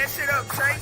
that shit up, Trey.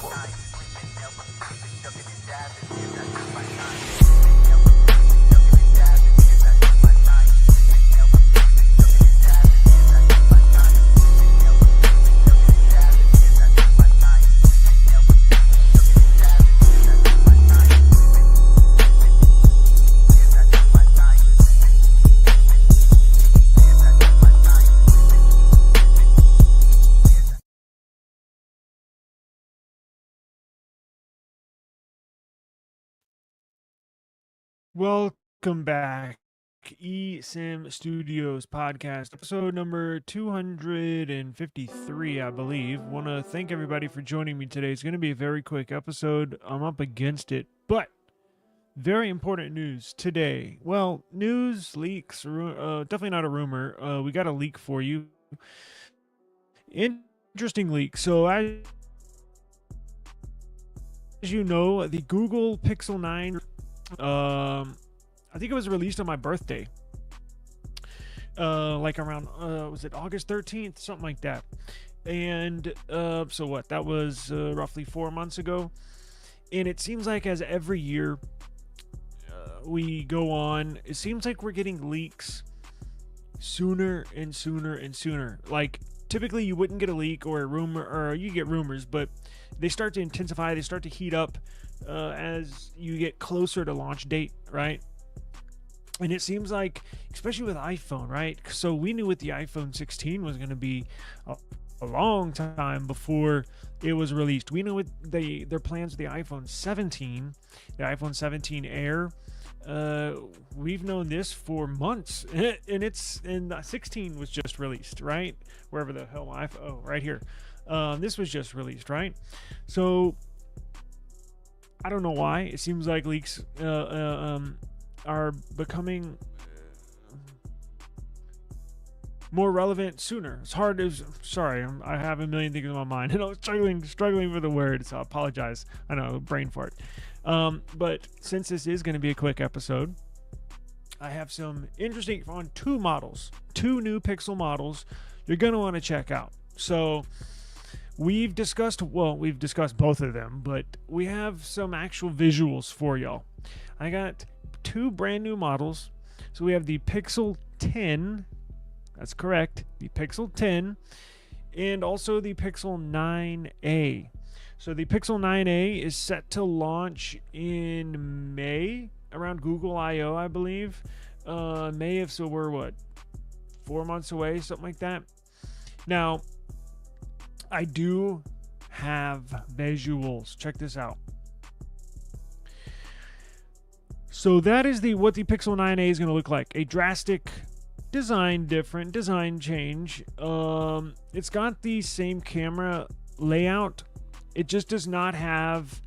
Welcome back. eSIM Studios podcast, episode number 253, I believe. Want to thank everybody for joining me today. It's going to be a very quick episode. I'm up against it, but very important news today. Well, news leaks, definitely not a rumor. We got a leak for you. Interesting leak. So as you know, the Google Pixel 9 I think it was released on my birthday, like around was it August 13th, something like that. And so what, that was roughly 4 months ago. And it seems like as every year we go on, it seems like we're getting leaks sooner and sooner and sooner. Like typically you wouldn't get a leak or a rumor, or you get rumors, but they start to intensify, they start to heat up as you get closer to launch date, right? And it seems like, especially with iPhone, right? So we knew what the iPhone 16 was going to be a long time before it was released. We knew what their plans with the iPhone 17, the iPhone 17 Air. We've known this for months, and the 16 was just released, right? Wherever the hell my iPhone, oh, right here. This was just released, right? So I don't know why. It seems like leaks are becoming more relevant sooner. It's hard to... Sorry, I have a million things in my mind, and I'm struggling with the word, so I apologize. I know, brain fart. But since this is going to be a quick episode, I have some interesting on two new Pixel models you're going to want to check out. So we've discussed both of them, but we have some actual visuals for y'all. I got two brand new models. So we have the Pixel 10, that's correct, the Pixel 10, and also the Pixel 9a. So the Pixel 9a is set to launch in May, around Google I/O, I believe. May, if so, we're 4 months away, something like that. Now, I do have visuals. Check this out. So that is what the Pixel 9a is going to look like. A drastic design change. It's got the same camera layout. It just does not have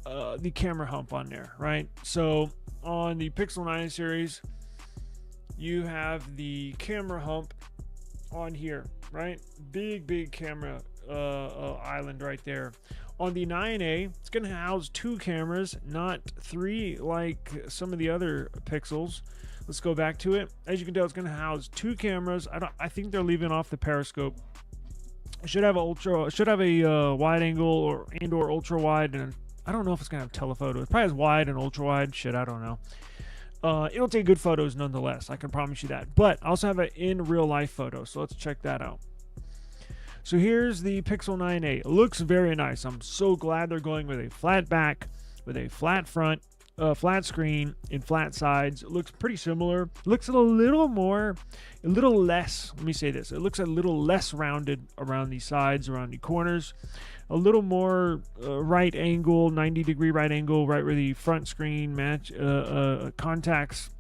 the camera hump on there, right? So on the Pixel 9 series, you have the camera hump on here, right? Big camera island right there. On the 9a, it's going to house two cameras, not three like some of the other Pixels. Let's go back to it. As you can tell, it's going to house two cameras. I think they're leaving off the periscope. It should have a wide angle or ultra wide, and I don't know if it's going to have telephoto. It probably has wide and ultra wide. Shit, I don't know. It'll take good photos nonetheless. I can promise you that. But I also have an in real life photo, so let's check that out. So here's the Pixel 9a. It looks very nice. I'm so glad they're going with a flat back, with a flat front, flat screen, and flat sides. It looks pretty similar. It looks a little less, let me say this. It looks a little less rounded around the sides, around the corners. A little more right angle, 90-degree right angle, right where the front screen makes contact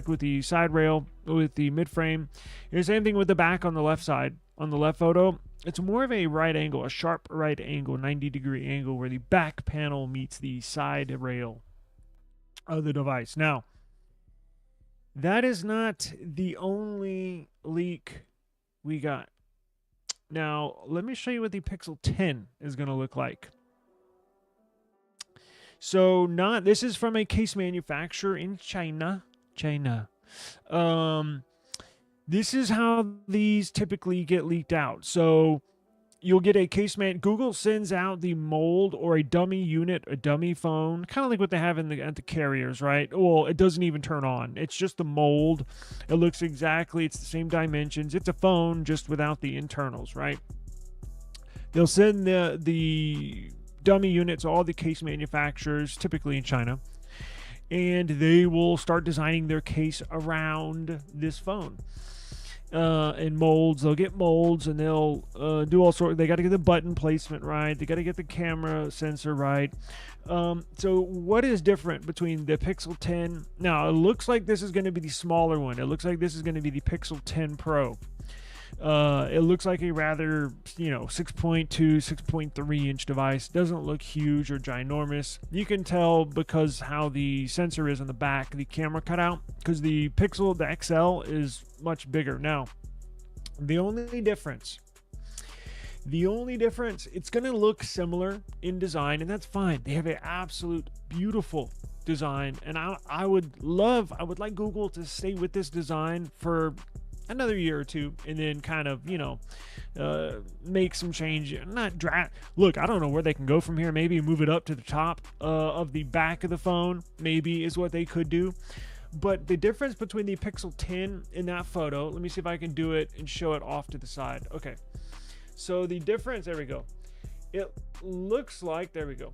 with the side rail, with the mid-frame. And the same thing with the back on the left side. On the left photo, it's more of a right angle, a sharp right angle, 90-degree angle, where the back panel meets the side rail of the device. Now, that is not the only leak we got. Now, let me show you what the Pixel 10 is going to look like. So, this is from a case manufacturer in China. This is how these typically get leaked out. So You'll get a case man. Google sends out the mold or a dummy unit, a dummy phone, kind of like what they have at the carriers, right? Well, it doesn't even turn on. It's just the mold. It looks exactly. It's the same dimensions. It's a phone just without the internals, right? They'll send the dummy units to all the case manufacturers, typically in China, and they will start designing their case around this phone. And molds. They'll get molds and they'll do all sorts. They got to get the button placement right. They got to get the camera sensor right. So what is different between the Pixel 10? Now, it looks like this is going to be the smaller one. It looks like this is going to be the Pixel 10 Pro. It looks like a rather, 6.2, 6.3 inch device. Doesn't look huge or ginormous. You can tell because how the sensor is on the back, the camera cutout, because the Pixel, the XL is much bigger. Now, the only difference, it's going to look similar in design, and that's fine. They have an absolute beautiful design, and I would like Google to stay with this design for another year or two, and then kind of make some change. Look, I don't know where they can go from here. Maybe move it up to the top of the back of the phone, maybe, is what they could do. But the difference between the Pixel 10 in that photo, let me see if I can do it and show it off to the side. Okay, so the difference, there we go. It looks like, there we go.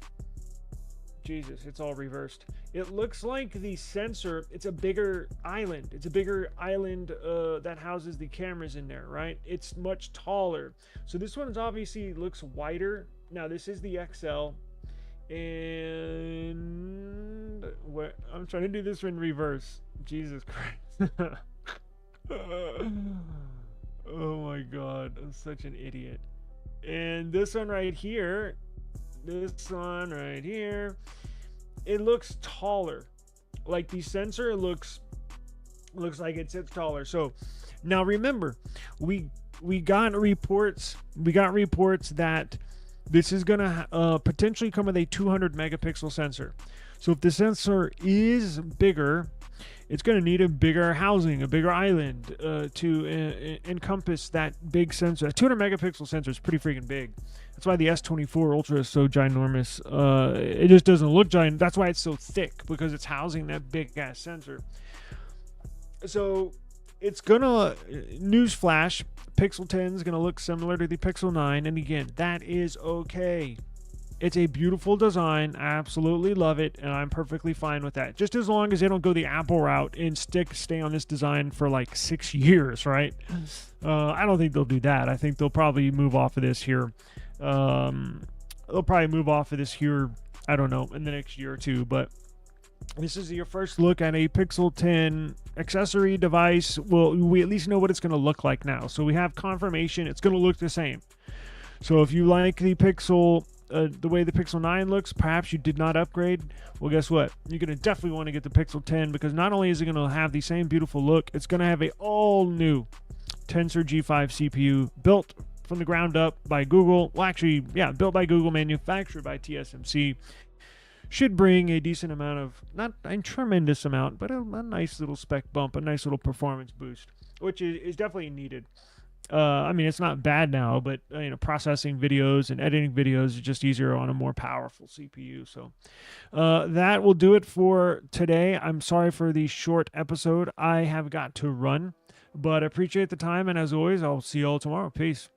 Jesus, it's all reversed. It looks like the sensor, it's a bigger island. It's a bigger island that houses the cameras in there, right? It's much taller. So this one's obviously looks wider. Now, this is the XL. And I'm trying to do this in reverse. Jesus Christ. Oh my God, I'm such an idiot. And this one right here, it looks taller. Like the sensor looks like it sits taller. So now remember, we got reports that this is gonna potentially come with a 200 megapixel sensor. So if the sensor is bigger, it's going to need a bigger housing, a bigger island to encompass that big sensor. A 200 megapixel sensor is pretty freaking big. That's why the S23 Ultra is so ginormous. It just doesn't look giant. That's why it's so thick, because it's housing that big ass sensor. So it's gonna, newsflash, Pixel 10 is gonna look similar to the Pixel 9, and again, that is okay. It's a beautiful design. I absolutely love it, and I'm perfectly fine with that. Just as long as they don't go the Apple route and stay on this design for like 6 years, right? I don't think they'll do that. I think they'll probably move off of this here. I don't know, in the next year or two. But this is your first look at a Pixel 10 accessory device. Well, we at least know what it's going to look like now. So we have confirmation it's going to look the same. So if you like the Pixel, the way the Pixel 9 looks, perhaps you did not upgrade. Well, guess what? You're going to definitely want to get the Pixel 10, because not only is it going to have the same beautiful look, it's going to have a all-new Tensor G5 CPU built from the ground up by Google. Well, actually, yeah, built by Google, manufactured by TSMC. Should bring a decent amount of, not a tremendous amount, but a nice little spec bump, a nice little performance boost, which is definitely needed. I mean, it's not bad now, but processing videos and editing videos is just easier on a more powerful CPU. So that will do it for today. I'm sorry for the short episode. I have got to run, but I appreciate the time, and as always, I'll see you all tomorrow. Peace.